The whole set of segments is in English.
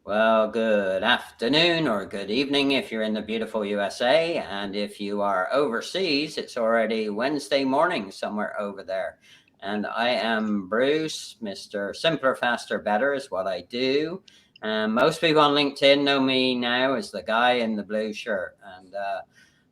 Well, good afternoon or good evening if you're in the beautiful USA. And if you are overseas, it's already Wednesday morning somewhere over there. And I am Bruce. Mr. Simpler, Faster, Better is what I do. And most people on LinkedIn know me now as the guy in the blue shirt. And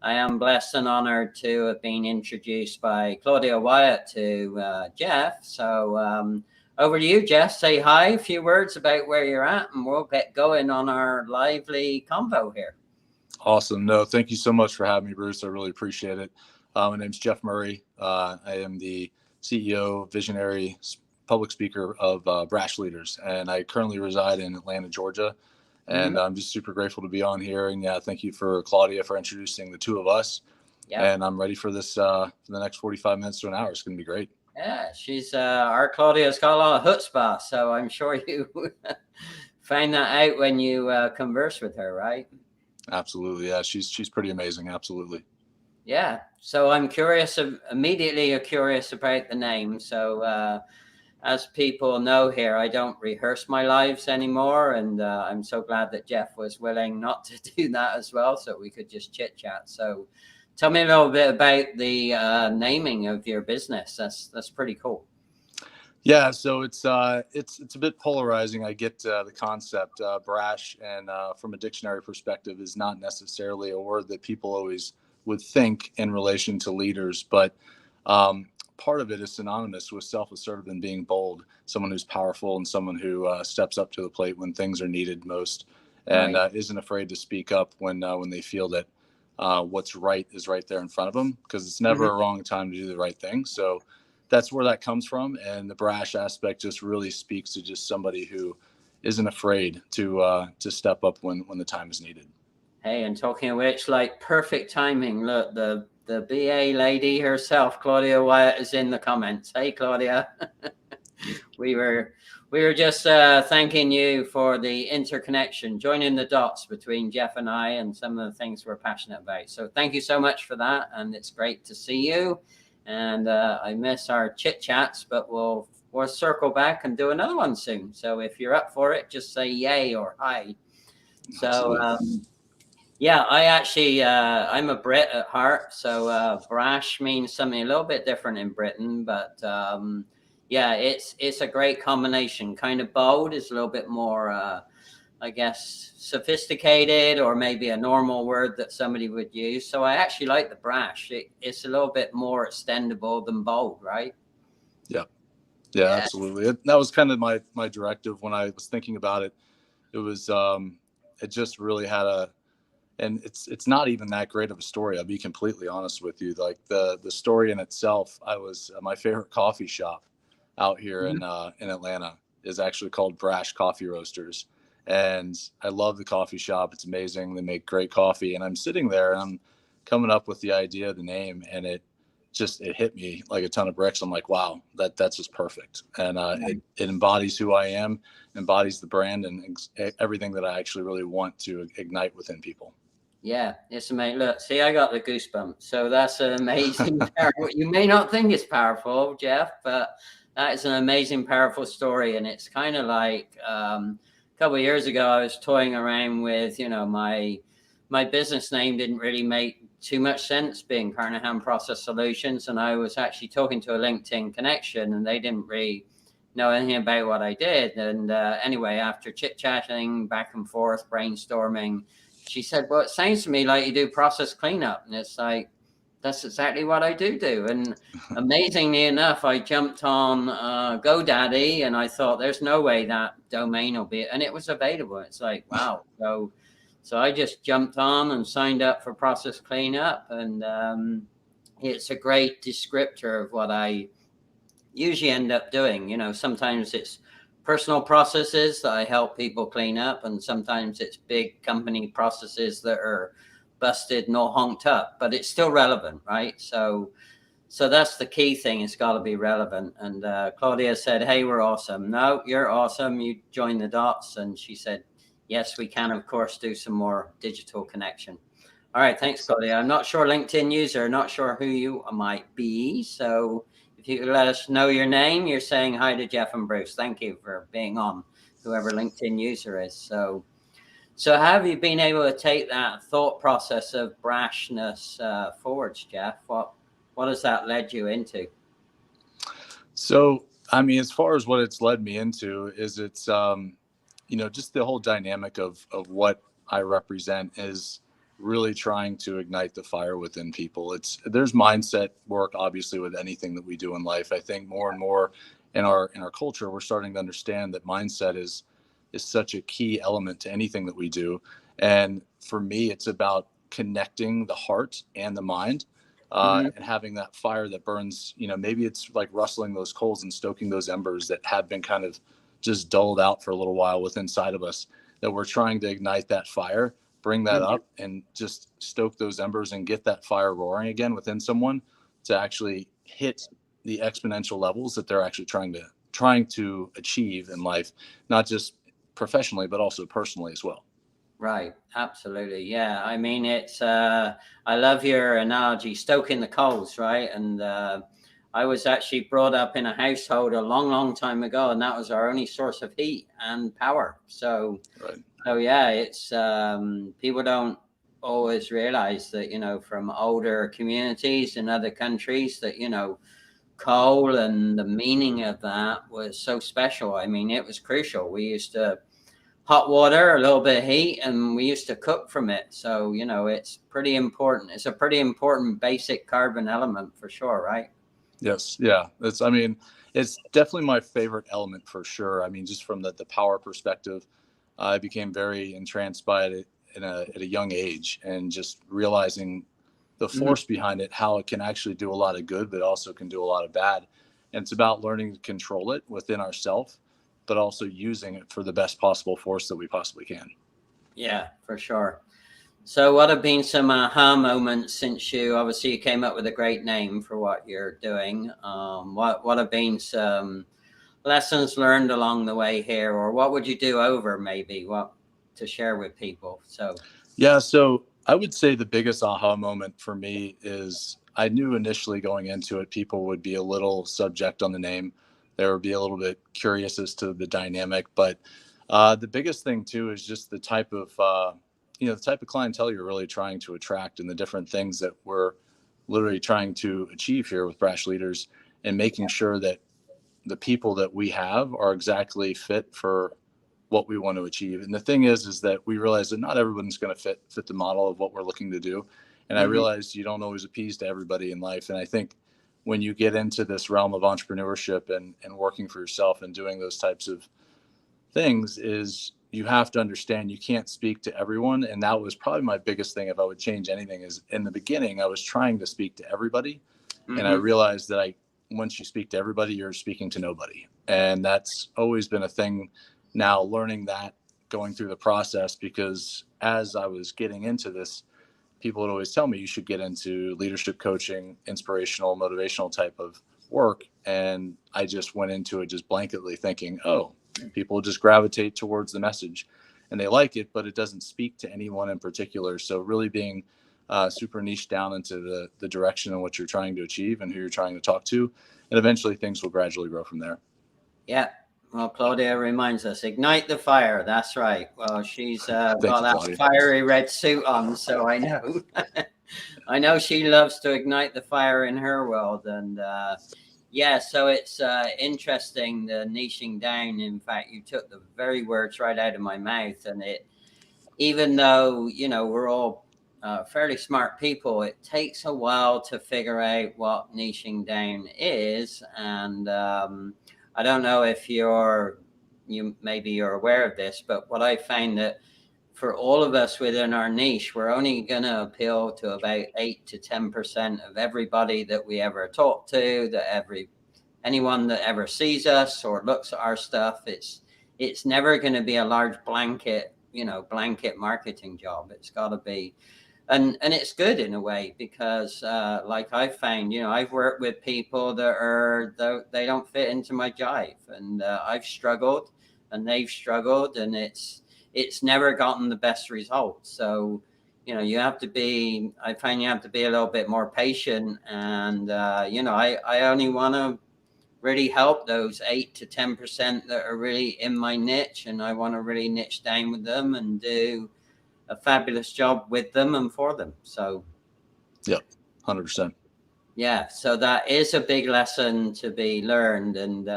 I am blessed and honored to have been introduced by Claudia Wyatt to Jeff. So, over to you, Jess. Say hi, a few words about where you're at, and we'll get going on our lively convo here. Awesome. No, thank you so much for having me, Bruce. I really appreciate it. My name's Jeff Murray. I am the CEO, visionary public speaker of Brash Leaders, and I currently reside in Atlanta, Georgia. And I'm just super grateful to be on here. And yeah, thank you for Claudia for introducing the two of us. Yep. And I'm ready for this for the next 45 minutes to an hour. It's going to be great. Yeah, she's our Claudia's got a lot of chutzpah, so I'm sure you find that out when you converse with her, right? Absolutely, yeah. She's pretty amazing. Absolutely. Yeah. So I'm curious. Immediately, you're curious about the name. So as people know here, I don't rehearse my lives anymore, and I'm so glad that Jeff was willing not to do that as well, so we could just chit chat. So. Tell me a little bit about the naming of your business. That's pretty cool. Yeah, so it's a bit polarizing. I get the concept. Brash, and from a dictionary perspective, is not necessarily a word that people always would think in relation to leaders, but part of it is synonymous with self-assertive and being bold. Someone who's powerful and someone who steps up to the plate when things are needed most, and isn't afraid to speak up when they feel that what's right is right there in front of them, because it's never a wrong time to do the right thing. So that's where that comes from. And the brash aspect just really speaks to just somebody who isn't afraid to step up when the time is needed. Hey, and talking of which, like perfect timing. Look, the BA lady herself, Claudia Wyatt, is in the comments. Hey, Claudia. We were just thanking you for the interconnection, joining the dots between Jeff and I and some of the things we're passionate about. So thank you so much for that. And it's great to see you. And I miss our chit chats, but we'll circle back and do another one soon. So if you're up for it, just say yay or hi. So yeah, I actually, I'm a Brit at heart. So brash means something a little bit different in Britain, but yeah, it's a great combination. Kind of bold is a little bit more, I guess, sophisticated, or maybe a normal word that somebody would use. So I actually like the brash. It's a little bit more extendable than bold, right? Yeah, absolutely. That was kind of my directive when I was thinking about it. It was it just really had and it's not even that great of a story. I'll be completely honest with you. Like the story in itself, I was my favorite coffee shop out here in Atlanta is actually called Brash Coffee Roasters. And I love the coffee shop. It's amazing. They make great coffee. And I'm sitting there and I'm coming up with the idea of the name, and it hit me like a ton of bricks. I'm like, wow, that's just perfect. And it embodies who I am, embodies the brand, and everything that I actually really want to ignite within people. Yeah, it's amazing. Look, see, I got the goosebumps. So that's an amazing. You may not think it's powerful, Jeff, but that is an amazing, powerful story. And it's kind of like a couple of years ago, I was toying around with, my business name didn't really make too much sense, being Carnahan Process Solutions. And I was actually talking to a LinkedIn connection, and they didn't really know anything about what I did. And anyway, after chit-chatting back and forth, brainstorming, she said, well, it sounds to me like you do process cleanup. And it's like, that's exactly what I do. And amazingly enough, I jumped on GoDaddy, and I thought, there's no way that domain will be, and it was available. It's like, wow. So I just jumped on and signed up for process cleanup. And it's a great descriptor of what I usually end up doing. Sometimes it's personal processes that I help people clean up, and sometimes it's big company processes that are busted, no honked up, but it's still relevant, right? So that's the key thing. It's got to be relevant. And Claudia said, hey, we're awesome. No, you're awesome. You join the dots. And she said, yes, we can, of course, do some more digital connection. All right. Thanks, Claudia. I'm not sure LinkedIn user, not sure who you might be. So if you could let us know your name, you're saying hi to Jeff and Bruce. Thank you for being on. whoever LinkedIn user is. So how have you been able to take that thought process of brashness forwards, Jeff? What has that led you into? So, I mean, as far as what it's led me into is it's, just the whole dynamic of what I represent is really trying to ignite the fire within people. There's mindset work, obviously, with anything that we do in life. I think more and more in our culture, we're starting to understand that mindset is such a key element to anything that we do. And for me, it's about connecting the heart and the mind, and having that fire that burns. Maybe it's like rustling those coals and stoking those embers that have been kind of just dulled out for a little while within inside of us, that we're trying to ignite that fire, bring that up, and just stoke those embers and get that fire roaring again within someone to actually hit the exponential levels that they're actually trying to achieve in life, not just professionally, but also personally as well. Right. Absolutely. Yeah. I mean, it's, I love your analogy, stoking the coals, right? And I was actually brought up in a household a long, long time ago, and that was our only source of heat and power. So, right. So yeah, it's, people don't always realize that, from older communities in other countries that, coal and the meaning of that was so special. I mean, it was crucial. We used to hot water, a little bit of heat, and we used to cook from it. So, it's pretty important. It's a pretty important basic carbon element for sure, right? Yes. Yeah. It's definitely my favorite element for sure. I mean, just from the power perspective, I became very entranced by it at a young age, and just realizing the force behind it, how it can actually do a lot of good, but also can do a lot of bad. And it's about learning to control it within ourselves, but also using it for the best possible force that we possibly can. Yeah, for sure. So what have been some aha moments since you came up with a great name for what you're doing? What have been some lessons learned along the way here, or what would you do over maybe what to share with people? So I would say the biggest aha moment for me is I knew initially going into it, people would be a little subject on the name. They would be a little bit curious as to the dynamic, but the biggest thing too is just the type of clientele you're really trying to attract, and the different things that we're literally trying to achieve here with Brash Leaders, and making sure that the people that we have are exactly fit for what we want to achieve. And the thing is that we realize that not everyone's going to fit the model of what we're looking to do. And I realize you don't always appease to everybody in life. And I think when you get into this realm of entrepreneurship and working for yourself and doing those types of things, is you have to understand you can't speak to everyone. And that was probably my biggest thing. If I would change anything, is in the beginning, I was trying to speak to everybody. And I realized that once you speak to everybody, you're speaking to nobody. And that's always been a thing now, learning that, going through the process, because as I was getting into this, people would always tell me you should get into leadership coaching, inspirational, motivational type of work. And I just went into it just blanketly thinking, oh, people just gravitate towards the message and they like it, but it doesn't speak to anyone in particular. So really being super niche down into the direction of what you're trying to achieve and who you're trying to talk to. And eventually things will gradually grow from there. Yeah. Well, Claudia reminds us, ignite the fire. That's right. Well, she's got that fiery red suit on, so I know. I know she loves to ignite the fire in her world. And so it's interesting, the niching down. In fact, you took the very words right out of my mouth. And even though, we're all fairly smart people, it takes a while to figure out what niching down is. And I don't know if you're aware of this, but what I find that for all of us within our niche, we're only going to appeal to about 8 to 10% of everybody that we ever talk to, anyone that ever sees us or looks at our stuff. It's never going to be a large blanket marketing job. It's got to be. And it's good in a way, because like I found, I've worked with people that they don't fit into my jive, and I've struggled and they've struggled, and it's never gotten the best results. So, I find you have to be a little bit more patient, and, I only want to really help those 8 to 10% that are really in my niche, and I want to really niche down with them and do a fabulous job with them and for them. So yeah, 100%. Yeah, so that is a big lesson to be learned, and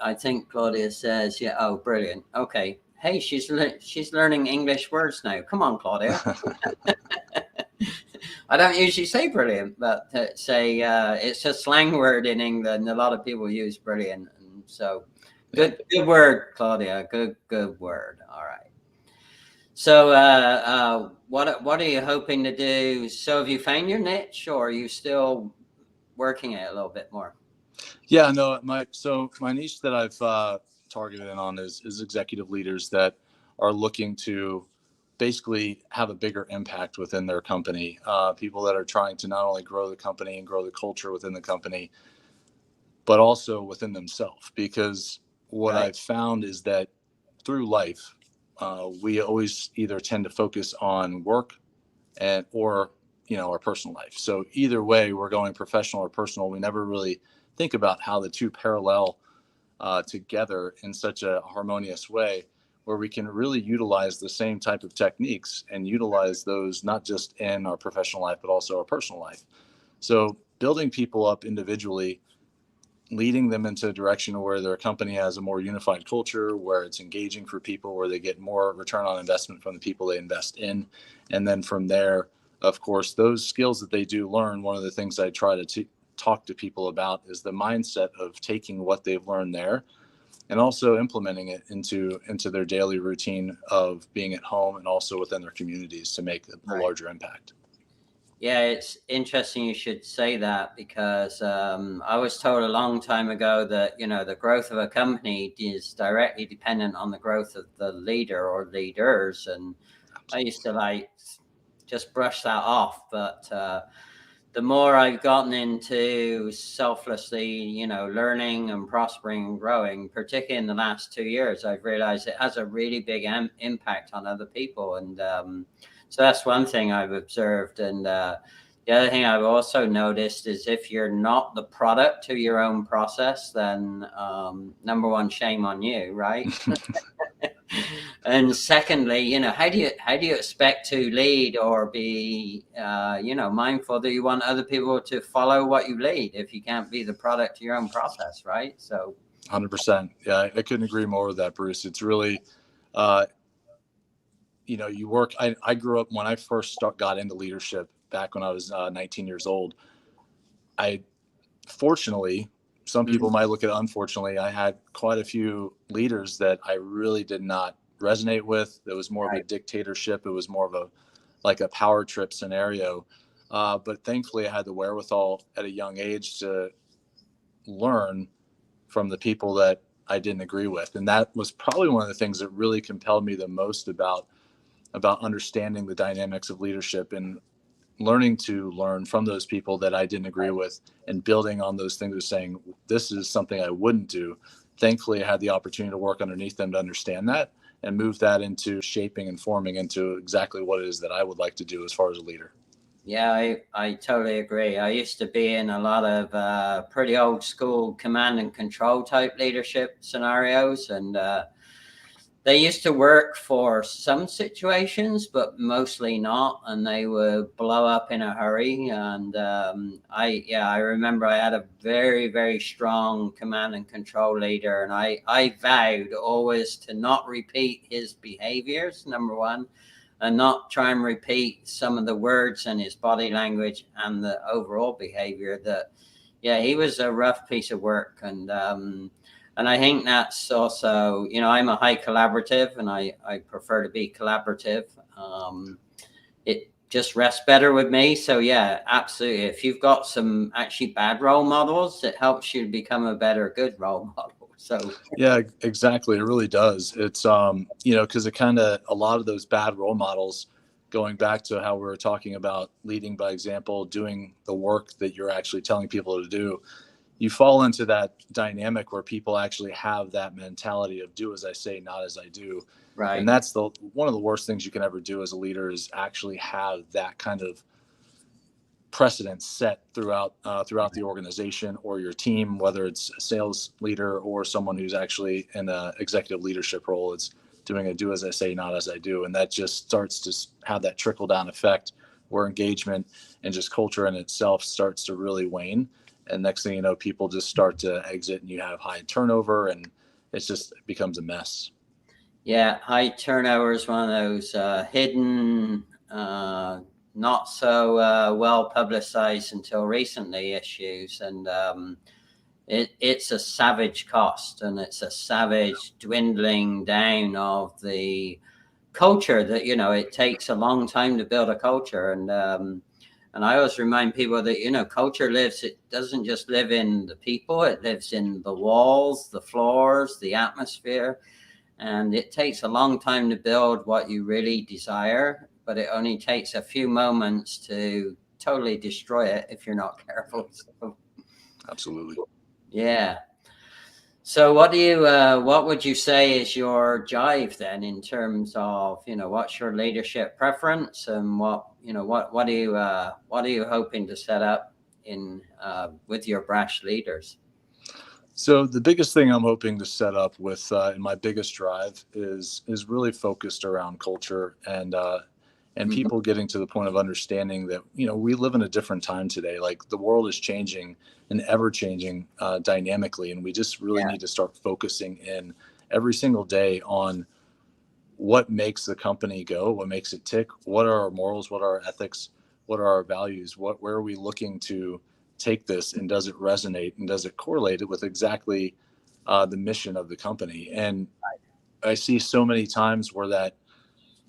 I think Claudia says, yeah, oh, brilliant. Okay, hey, she's learning English words now. Come on, Claudia. I don't usually say brilliant, but it's a slang word in England. A lot of people use brilliant, and so good word, Claudia. Good word. All right. So, what are you hoping to do? So, have you found your niche, or are you still working it a little bit more? Yeah, no, my niche that I've targeted in on is executive leaders that are looking to basically have a bigger impact within their company. People that are trying to not only grow the company and grow the culture within the company, but also within themselves. Because what I've found is that through life, we always either tend to focus on work or our personal life. So either way, we're going professional or personal. We never really think about how the two parallel together in such a harmonious way, where we can really utilize the same type of techniques and utilize those not just in our professional life, but also our personal life. So building people up individually, leading them into a direction where their company has a more unified culture, where it's engaging for people, where they get more return on investment from the people they invest in. And then from there, of course, those skills that they do learn, one of the things I try to talk to people about is the mindset of taking what they've learned there and also implementing it into their daily routine of being at home and also within their communities to make a larger impact. Yeah, it's interesting you should say that, because I was told a long time ago that, the growth of a company is directly dependent on the growth of the leader or leaders. And I used to just brush that off. But the more I've gotten into selflessly, learning and prospering and growing, particularly in the last 2 years, I've realized it has a really big impact on other people. And so that's one thing I've observed. And the other thing I've also noticed is if you're not the product to your own process, then number one, shame on you, right? And secondly, how do you expect to lead or be, mindful that you want other people to follow what you lead if you can't be the product to your own process, right? So 100%. Yeah, I couldn't agree more with that, Bruce. It's really, you work. I grew up when I first got into leadership back when I was 19 years old. Fortunately, some people might look at it unfortunately, I had quite a few leaders that I really did not resonate with. It was more of a dictatorship. It was more of a power trip scenario. But thankfully, I had the wherewithal at a young age to learn from the people that I didn't agree with. And that was probably one of the things that really compelled me the most about understanding the dynamics of leadership and learning from those people that I didn't agree with and building on those things of saying, this is something I wouldn't do. Thankfully, I had the opportunity to work underneath them to understand that and move that into shaping and forming into exactly what it is that I would like to do as far as a leader. Yeah, I totally agree. I used to be in a lot of pretty old school command and control type leadership scenarios, and they used to work for some situations, but mostly not, and they would blow up in a hurry. And I remember I had a very, very strong command and control leader, and I vowed always to not repeat his behaviors, number one, and not try and repeat some of the words and his body language and the overall behavior. He was a rough piece of work. And I think that's also, I'm a high collaborative, and I prefer to be collaborative. It just rests better with me. So yeah, absolutely. If you've got some actually bad role models, it helps you become a better good role model. So yeah, exactly. It really does. It's, because a lot of those bad role models, going back to how we were talking about leading by example, doing the work that you're actually telling people to do, you fall into that dynamic where people actually have that mentality of do as I say, not as I do. Right. And that's one of the worst things you can ever do as a leader is actually have that kind of precedent set throughout the organization or your team, whether it's a sales leader or someone who's actually in an executive leadership role. It's doing a do as I say, not as I do. And that just starts to have that trickle down effect where engagement and just culture in itself starts to really wane. And next thing you know, people just start to exit and you have high turnover and it becomes a mess. Yeah, high turnover is one of those hidden, not so well publicized until recently issues. And it's a savage cost, and it's a savage dwindling down of the culture that, it takes a long time to build a culture. And I always remind people that, culture it doesn't just live in the people, it lives in the walls, the floors, the atmosphere. And it takes a long time to build what you really desire, but it only takes a few moments to totally destroy it if you're not careful. So, absolutely. Yeah. So what would you say is your jive then in terms of, what's your leadership preference, and what are you hoping to set up with your brash leaders? So the biggest thing I'm hoping to set up with in my biggest drive is really focused around culture and people getting to the point of understanding that, we live in a different time today. Like the world is changing and ever changing dynamically. And we just really need to start focusing in every single day on what makes the company go, what makes it tick, what are our morals, what are our ethics, what are our values, where are we looking to take this, and does it resonate and does it correlate with exactly the mission of the company. And I see so many times where that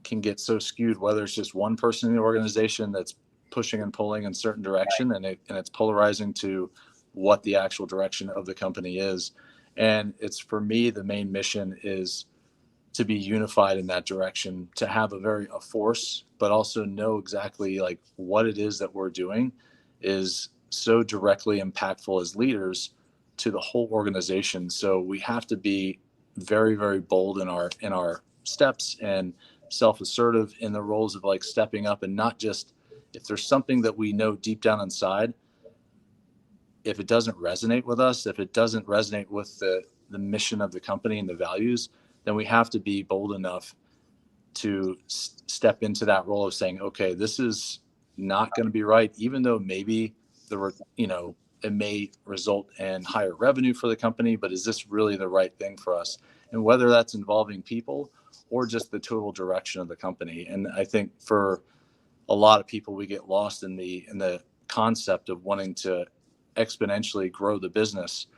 can get so skewed, whether it's just one person in the organization that's pushing and pulling in a certain direction, and it's polarizing to what the actual direction of the company is. And it's, for me, the main mission is to be unified in that direction, to have a force, but also know exactly like what it is that we're doing is so directly impactful as leaders to the whole organization. So we have to be very, very bold in our steps and self-assertive in the roles of like stepping up, and not just, if there's something that we know deep down inside, if it doesn't resonate with us, if it doesn't resonate with the mission of the company and the values, then we have to be bold enough to step into that role of saying, okay, this is not going to be right, even though maybe it may result in higher revenue for the company, but is this really the right thing for us? And whether that's involving people or just the total direction of the company. And I think for a lot of people, we get lost in the concept of wanting to exponentially grow the business,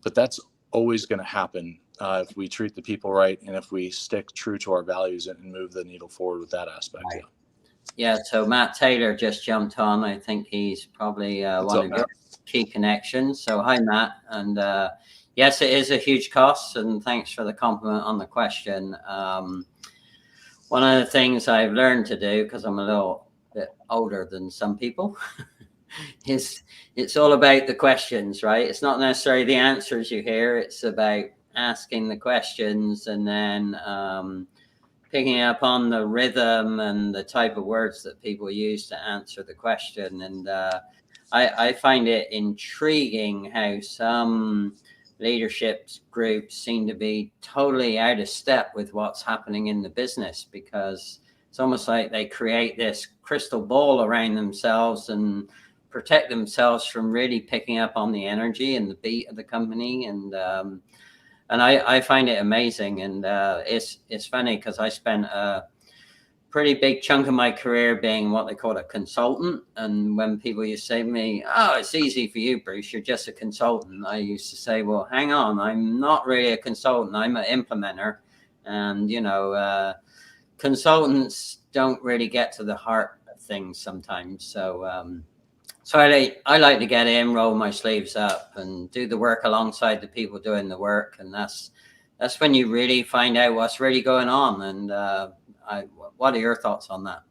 but that's always going to happen if we treat the people right and if we stick true to our values and move the needle forward with that aspect. Right. Yeah. So Matt Taylor just jumped on. I think he's probably one of your key connections. So hi, Matt. And yes, it is a huge cost. And thanks for the compliment on the question. One of the things I've learned to do, because I'm a little bit older than some people, it's all about the questions, right? It's not necessarily the answers you hear. It's about asking the questions and then picking up on the rhythm and the type of words that people use to answer the question. And I find it intriguing how some leadership groups seem to be totally out of step with what's happening in the business, because it's almost like they create this crystal ball around themselves and protect themselves from really picking up on the energy and the beat of the company. And I find it amazing. And it's funny because I spent a pretty big chunk of my career being what they call a consultant. And when people used to say to me, "Oh, it's easy for you, Bruce, you're just a consultant," I used to say, well, hang on, I'm not really a consultant, I'm an implementer. And, consultants don't really get to the heart of things sometimes. So I like to get in, roll my sleeves up and do the work alongside the people doing the work. And that's when you really find out what's really going on. And what are your thoughts on that?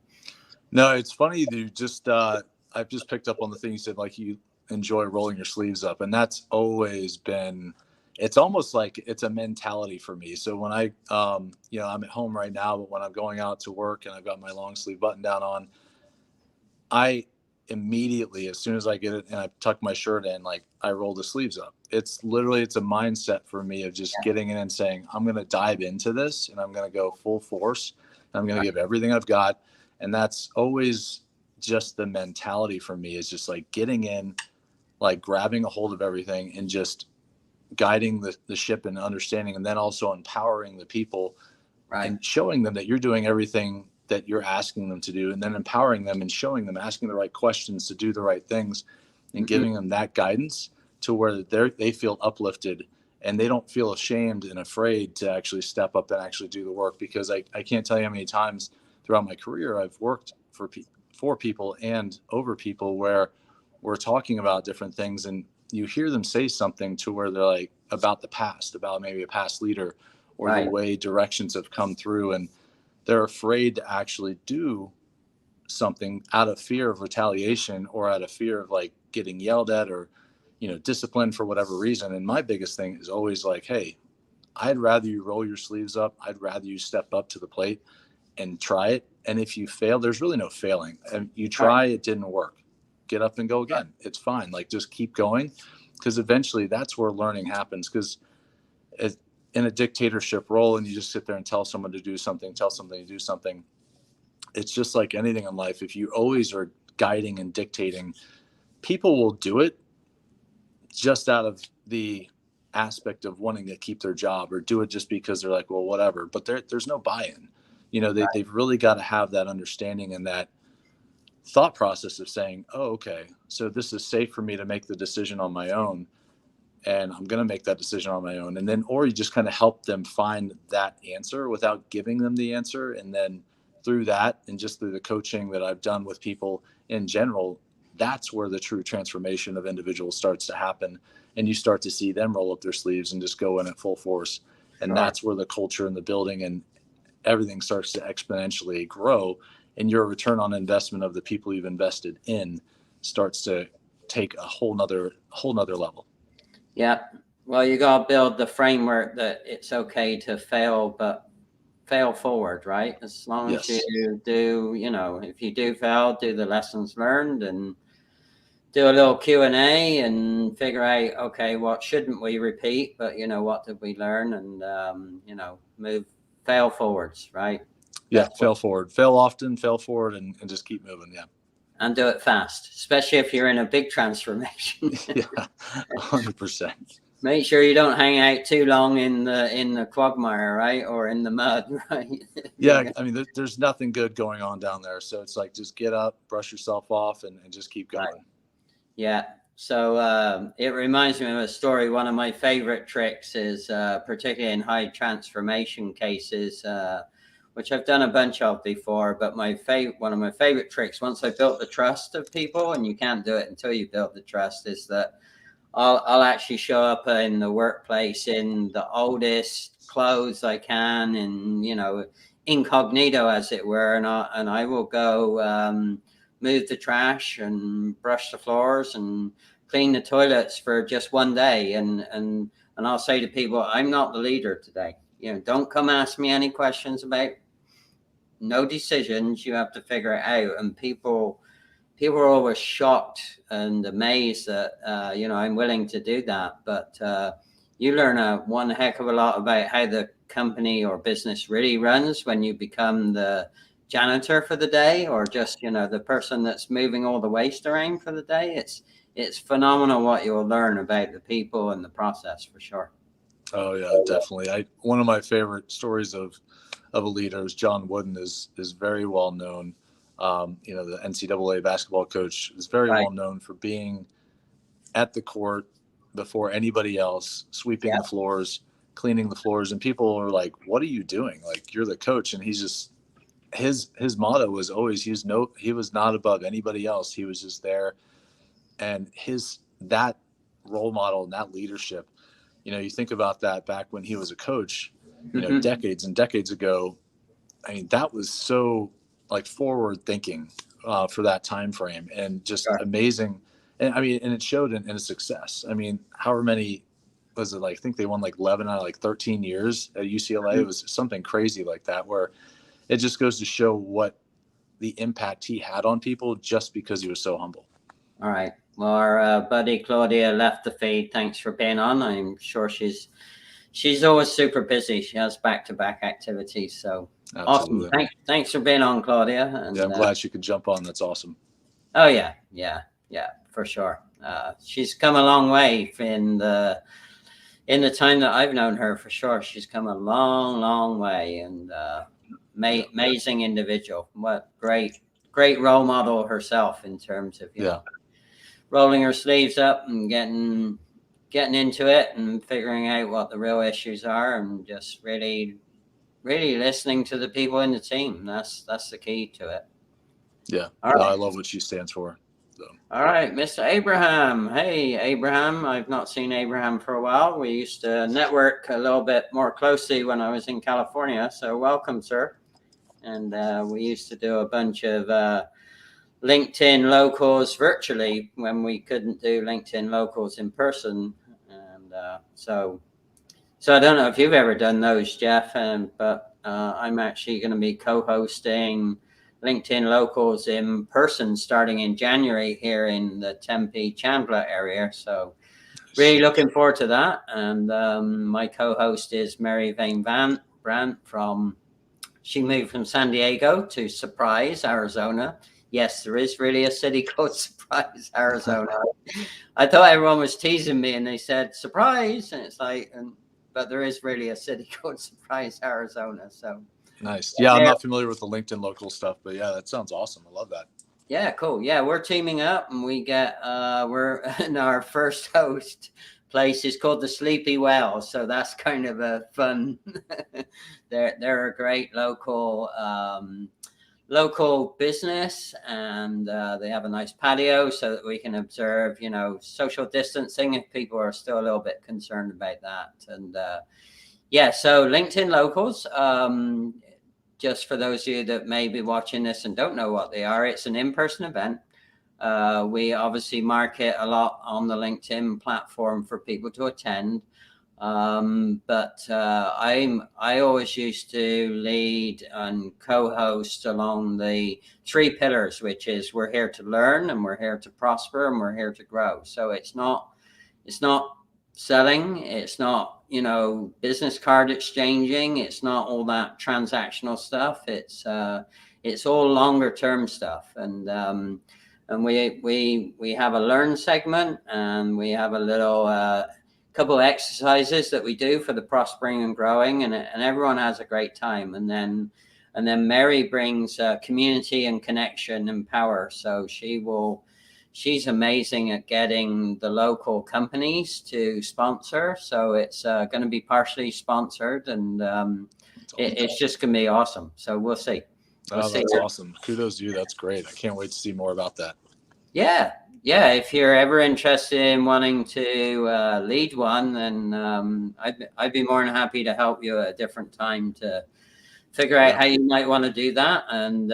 No, it's funny. I've just picked up on the thing you said, like you enjoy rolling your sleeves up. And that's always been, it's almost like it's a mentality for me. So when I'm at home right now, but when I'm going out to work and I've got my long sleeve button down on, immediately, as soon as I get it and I tuck my shirt in, like I roll the sleeves up. It's literally, it's a mindset for me of just getting in and saying, I'm going to dive into this and I'm going to go full force. And I'm going to give everything I've got. And that's always just the mentality for me, is just like getting in, like grabbing a hold of everything and just guiding the ship and understanding, and then also empowering the people and showing them that you're doing everything that you're asking them to do, and then empowering them and showing them, asking the right questions to do the right things, and giving them that guidance to where they feel uplifted and they don't feel ashamed and afraid to actually step up and actually do the work. Because I can't tell you how many times throughout my career I've worked for people and over people where we're talking about different things, and you hear them say something to where they're like about the past, about maybe a past leader, or the way directions have come through, and they're afraid to actually do something out of fear of retaliation, or out of fear of like getting yelled at, or, you know, disciplined for whatever reason. And my biggest thing is always like, hey, I'd rather you roll your sleeves up. I'd rather you step up to the plate and try it. And if you fail, there's really no failing. And you try, it didn't work, get up and go again. It's fine. Like, just keep going, because eventually that's where learning happens. Because in a dictatorship role, and you just sit there and tell someone to do something, it's just like anything in life. If you always are guiding and dictating, people will do it just out of the aspect of wanting to keep their job, or do it just because they're like, well, whatever. But there's no buy-in. You know, they've really got to have that understanding and that thought process of saying, oh, okay, so this is safe for me to make the decision on my own, and I'm going to make that decision on my own. And then, or you just kind of help them find that answer without giving them the answer. And then through that, and just through the coaching that I've done with people in general, that's where the true transformation of individuals starts to happen. And you start to see them roll up their sleeves and just go in at full force. And that's where the culture and the building and everything starts to exponentially grow. And your return on investment of the people you've invested in starts to take a whole nother level. Yeah. Well, you got to build the framework that it's okay to fail, but fail forward, right? As long as you do, you know, if you do fail, do the lessons learned, and do a little Q&A and figure out, okay, what shouldn't we repeat, but, you know, what did we learn? And, you know, fail forwards, right? Fail forward, fail often, fail forward, and just keep moving. Yeah. And do it fast, especially if you're in a big transformation. 100%. Make sure you don't hang out too long in the quagmire, right? Or in the mud, right? Yeah. I mean, there's nothing good going on down there. So it's like, just get up, brush yourself off, and just keep going. Right. Yeah. So it reminds me of a story. One of my favorite tricks is, particularly in high transformation cases, which I've done a bunch of before, but one of my favorite tricks, once I built the trust of people, and you can't do it until you build the trust, is that I'll actually show up in the workplace in the oldest clothes I can, and, you know, incognito, as it were, and I will go move the trash and brush the floors and clean the toilets for just one day, and I'll say to people, I'm not the leader today. You know, don't come ask me any questions about no decisions. You have to figure it out. And people are always shocked and amazed that, you know, I'm willing to do that. But you learn one heck of a lot about how the company or business really runs when you become the janitor for the day, or just, you know, the person that's moving all the waste around for the day. It's phenomenal what you'll learn about the people and the process, for sure. Oh yeah, definitely. One of my favorite stories of a leader is John Wooden is very well known. You know, the NCAA basketball coach is very well known for being at the court before anybody else, sweeping the floors, cleaning the floors. And people are like, what are you doing? Like, you're the coach. And he's just, his motto was always, he was not above anybody else. He was just there. And that role model and that leadership, you know, you think about that back when he was a coach, you know, decades and decades ago. I mean, that was so like forward thinking for that time frame, and just amazing. And I mean, and it showed in a success. I mean, however many was it, like, I think they won like 11 out of like 13 years at UCLA. It was something crazy like that, where it just goes to show what the impact he had on people just because he was so humble. All right. Well, our buddy Claudia left the feed. Thanks for being on. I'm sure she's always super busy. She has back-to-back activities. So Absolutely. Awesome. Thanks for being on, Claudia. And, yeah, I'm glad she could jump on. That's awesome. Oh yeah, for sure. She's come a long way in the time that I've known her, for sure. She's come a long way, and amazing individual. What great role model herself in terms of you know, rolling her sleeves up and getting into it and figuring out what the real issues are, and just really listening to the people in the team. That's the key to it. Yeah, I love what she stands for. So. All right, Mr. Abraham. Hey, Abraham. I've not seen Abraham for a while. We used to network a little bit more closely when I was in California. So welcome, sir. And we used to do a bunch of LinkedIn locals virtually when we couldn't do LinkedIn locals in person. And so I don't know if you've ever done those, Jeff, but I'm actually going to be co-hosting LinkedIn locals in person starting in January here in the Tempe Chandler area. So really looking forward to that. And my co-host is Mary Van Brandt she moved from San Diego to Surprise, Arizona. Yes, there is really a city called Surprise, Arizona. I thought everyone was teasing me and they said Surprise. And it's like, but there is really a city called Surprise, Arizona. So nice. Yeah, I'm not familiar with the LinkedIn local stuff, but yeah, that sounds awesome. I love that. Yeah, cool. Yeah, we're teaming up, and we get we're in our first host place is called the Sleepy Well, so that's kind of a fun. they're a great local business, and they have a nice patio so that we can observe, you know, social distancing if people are still a little bit concerned about that. And yeah, so LinkedIn locals. Just for those of you that may be watching this and don't know what they are, it's an in-person event. We obviously market a lot on the LinkedIn platform for people to attend. But I always used to lead and co-host along the 3 pillars, which is we're here to learn, and we're here to prosper, and we're here to grow. So it's not selling, it's not, you know, business card exchanging, it's not all that transactional stuff. It's all longer term stuff. And we have a learn segment, and we have a little couple of exercises that we do for the prospering and growing, and everyone has a great time. And then Mary brings community and connection and power. So she's amazing at getting the local companies to sponsor. So it's going to be partially sponsored, and it's just going to be awesome. So we'll see. That's awesome. Kudos to you. That's great. I can't wait to see more about that. Yeah. If you're ever interested in wanting to lead one, then I'd be more than happy to help you at a different time to figure out how you might want to do that. And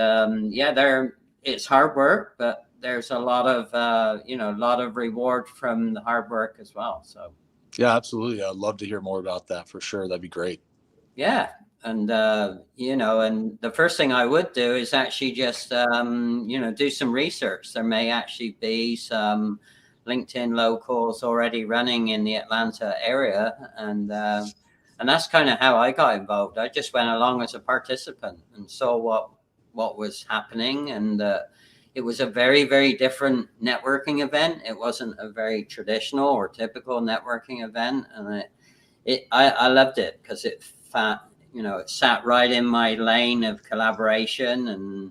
it's hard work, but there's a lot of reward from the hard work as well. So yeah, absolutely. I'd love to hear more about that for sure. That'd be great. Yeah. And and the first thing I would do is actually just do some research. There may actually be some LinkedIn locals already running in the Atlanta area, and that's kind of how I got involved. I just went along as a participant and saw what was happening, and it was a very, very different networking event. It wasn't a very traditional or typical networking event, and I loved it because it sat right in my lane of collaboration and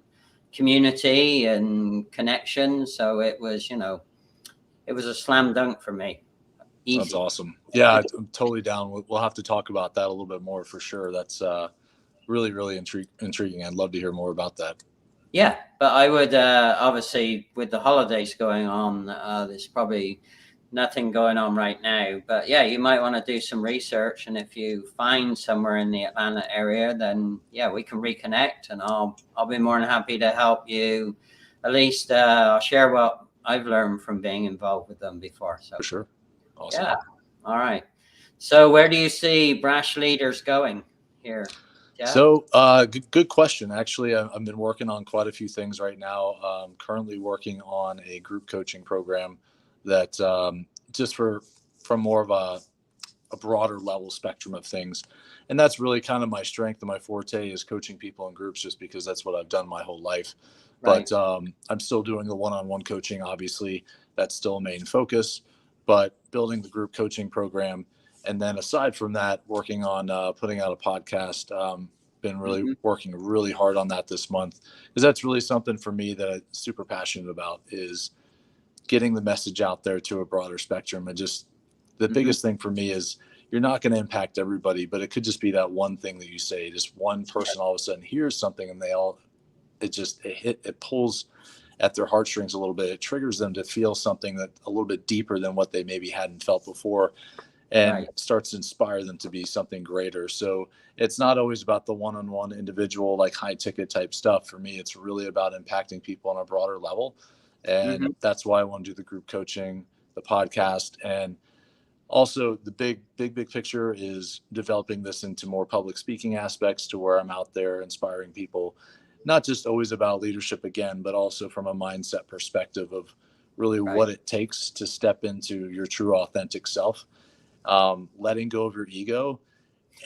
community and connection. So it was a slam dunk for me. Easy. That's awesome. Yeah, I'm totally down. We'll have to talk about that a little bit more for sure. That's really, really intriguing. I'd love to hear more about that. Yeah, but I would obviously, with the holidays going on, there's probably nothing going on right now. But yeah, you might want to do some research, and if you find somewhere in the Atlanta area, then yeah, we can reconnect, and I'll be more than happy to help you. At least I'll share what I've learned from being involved with them before. So for sure. Awesome. Yeah. All right. So where do you see brash leaders going here? Jeff? So, good question. Actually, I've been working on quite a few things right now. Currently working on a group coaching program that just from more of a broader level spectrum of things. And that's really kind of my strength and my forte is coaching people in groups, just because that's what I've done my whole life. Right. But I'm still doing the one-on-one coaching. Obviously, that's still a main focus, but building the group coaching program. And then aside from that, working on putting out a podcast. Been really working really hard on that this month, because that's really something for me that I'm super passionate about, is getting the message out there to a broader spectrum. And just the biggest thing for me is, you're not going to impact everybody, but it could just be that one thing that you say, just one person all of a sudden hears something and it pulls at their heartstrings a little bit. It triggers them to feel something that a little bit deeper than what they maybe hadn't felt before, and starts to inspire them to be something greater. So it's not always about the one-on-one individual, like high ticket type stuff. For me, it's really about impacting people on a broader level. And that's why I want to do the group coaching, the podcast, and also the big picture is developing this into more public speaking aspects, to where I'm out there inspiring people, not just always about leadership again, but also from a mindset perspective of really what it takes to step into your true authentic self. Letting go of your ego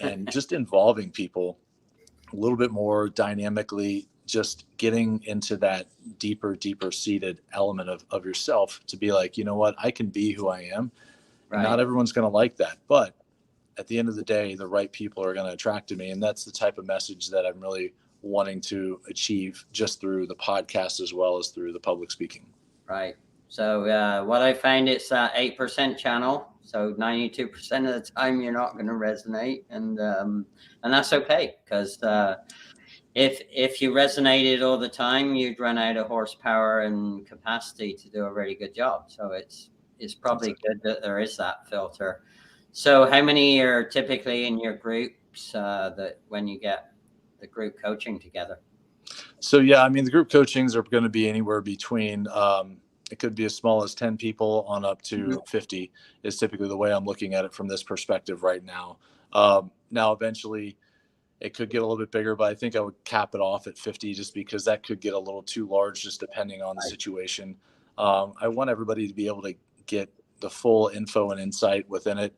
and just involving people a little bit more dynamically, just getting into that deeper seated element of yourself, to be like, you know what, I can be who I am. And not everyone's going to like that, but at the end of the day, the right people are going to attract to me. And that's the type of message that I'm really wanting to achieve, just through the podcast as well as through the public speaking. Right. So what I find, it's that 8% channel. So 92% of the time you're not going to resonate, and that's okay, because if you resonated all the time, you'd run out of horsepower and capacity to do a really good job. So it's probably good that there is that filter. So how many are typically in your groups that when you get the group coaching together? So yeah, I mean, the group coachings are going to be anywhere between it could be as small as 10 people on up to 50 is typically the way I'm looking at it from this perspective right now. Now, eventually it could get a little bit bigger, but I think I would cap it off at 50, just because that could get a little too large, just depending on the situation. I want everybody to be able to get the full info and insight within it.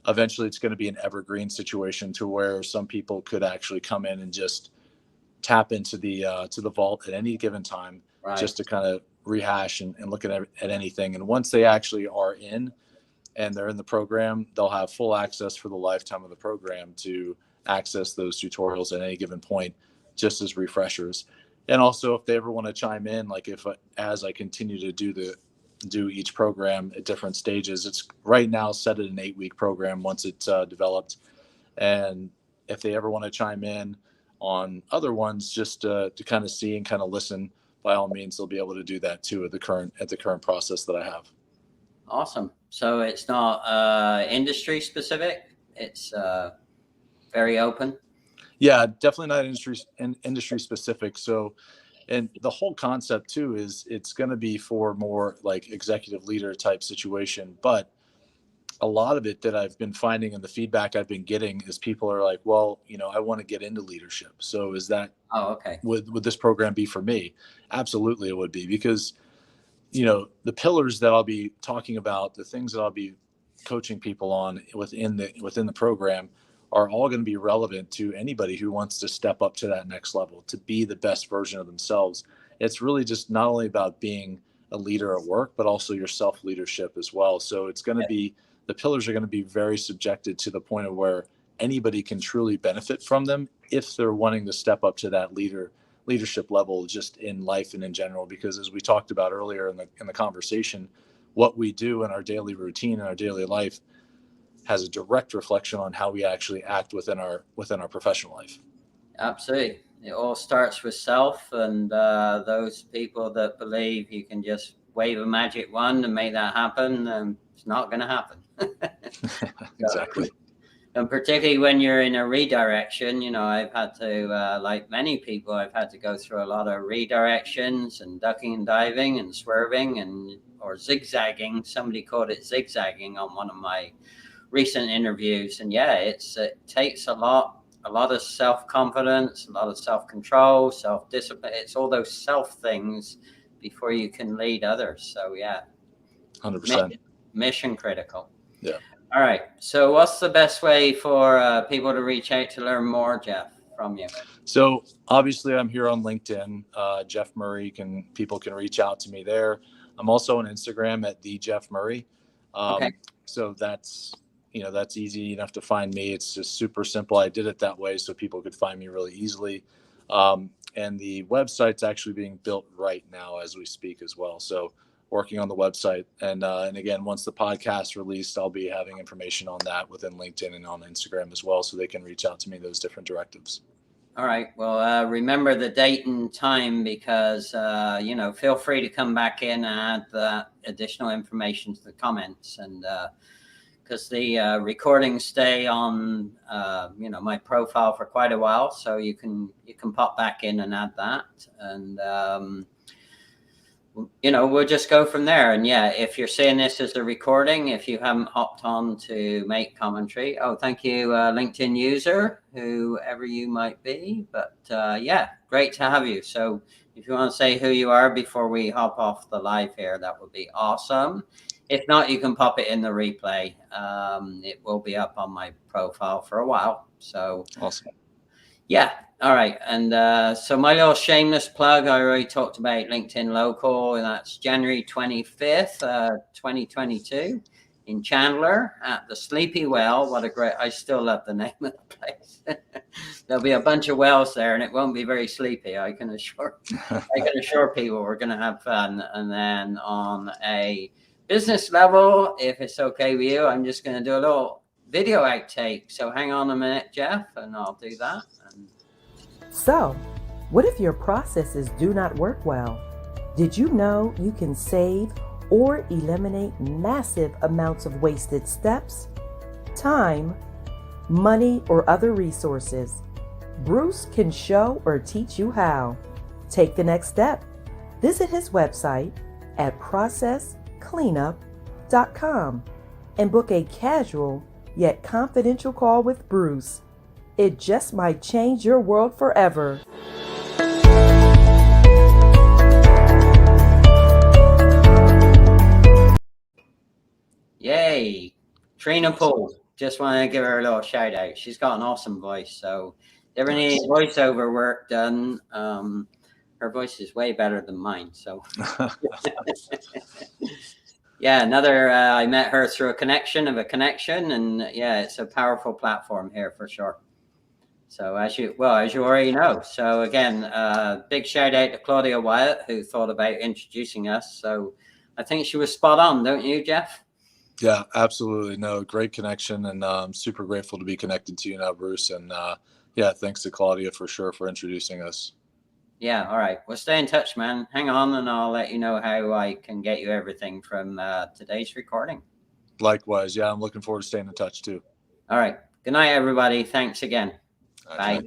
Eventually it's going to be an evergreen situation, to where some people could actually come in and just tap into the vault at any given time, just to kind of rehash and look at anything. And once they actually are in and they're in the program, they'll have full access for the lifetime of the program to access those tutorials at any given point, just as refreshers. And also, if they ever want to chime in, like as I continue to do each program at different stages, it's right now set at an 8-week program once it's developed. And if they ever want to chime in on other ones, just to kind of see and kind of listen, by all means, they'll be able to do that too at the current process that I have. Awesome. So it's not industry specific. It's very open. Yeah, definitely not industry specific. So, and the whole concept too is it's going to be for more like executive leader type situation. But a lot of it that I've been finding, and the feedback I've been getting, is people are like, well, I want to get into leadership. So is that, would this program be for me? Absolutely, it would be, because, the pillars that I'll be talking about, the things that I'll be coaching people on within the program, are all going to be relevant to anybody who wants to step up to that next level, to be the best version of themselves. It's really just not only about being a leader at work, but also your self-leadership as well. So it's going to be, the pillars are going to be very subjected to the point of where anybody can truly benefit from them if they're wanting to step up to that leadership level, just in life and in general. Because as we talked about earlier in the conversation, what we do in our daily routine and our daily life has a direct reflection on how we actually act within our professional life. Absolutely. It all starts with self, and those people that believe you can just wave a magic wand and make that happen, it's not going to happen. Exactly. And particularly when you're in a redirection, I've had to, like many people, I've had to go through a lot of redirections and ducking and diving and swerving or zigzagging. Somebody called it zigzagging on one of my recent interviews. And yeah, it takes a lot a lot of self-confidence, a lot of self-control, self-discipline. It's all those self things before you can lead others. So yeah, 100%. Mission critical. Yeah. All right. So what's the best way for people to reach out to learn more, Jeff, from you? So obviously I'm here on LinkedIn, Jeff Murray. People can reach out to me there. I'm also on Instagram at the Jeff Murray. Okay. So that's easy enough to find me. It's just super simple. I did it that way so people could find me really easily. And the website's actually being built right now as we speak as well. So working on the website. And again, once the podcast released, I'll be having information on that within LinkedIn and on Instagram as well. So they can reach out to me, those different directives. All right. Well, remember the date and time, because, feel free to come back in and add additional information to the comments. And because the recordings stay on, my profile for quite a while. So you can pop back in and add that. And, we'll just go from there. And yeah, if you're seeing this as a recording, if you haven't hopped on to make commentary, thank you, LinkedIn user, whoever you might be. But yeah, great to have you. So if you want to say who you are before we hop off the live here, that would be awesome. If not, you can pop it in the replay. It will be up on my profile for a while. So awesome. Yeah. All right. And so my little shameless plug, I already talked about LinkedIn Local, and that's January 25th, 2022 in Chandler at the Sleepy Well. I still love the name of the place. There'll be a bunch of wells there, and it won't be very sleepy. I can assure people we're going to have fun. And then on a business level, if it's okay with you, I'm just going to do a little video outtake. So hang on a minute, Jeff, and I'll do that. So, what if your processes do not work well? Did you know you can save or eliminate massive amounts of wasted steps, time, money, or other resources? Bruce can show or teach you how. Take the next step. Visit his website at processcleanup.com and book a casual yet confidential call with Bruce. It just might change your world forever. Yay. Trina Poole. Just want to give her a little shout out. She's got an awesome voice. So if ever need voiceover work done, her voice is way better than mine. So yeah, I met her through a connection, and yeah, it's a powerful platform here for sure. So as you already know. So again, big shout out to Claudia Wyatt, who thought about introducing us. So I think she was spot on, don't you, Jeff? Yeah, absolutely. No, great connection, and I'm super grateful to be connected to you now, Bruce. And yeah, thanks to Claudia for sure for introducing us. Yeah, all right. Well, stay in touch, man. Hang on, and I'll let you know how I can get you everything from today's recording. Likewise. Yeah, I'm looking forward to staying in touch too. All right. Good night, everybody. Thanks again. Bye.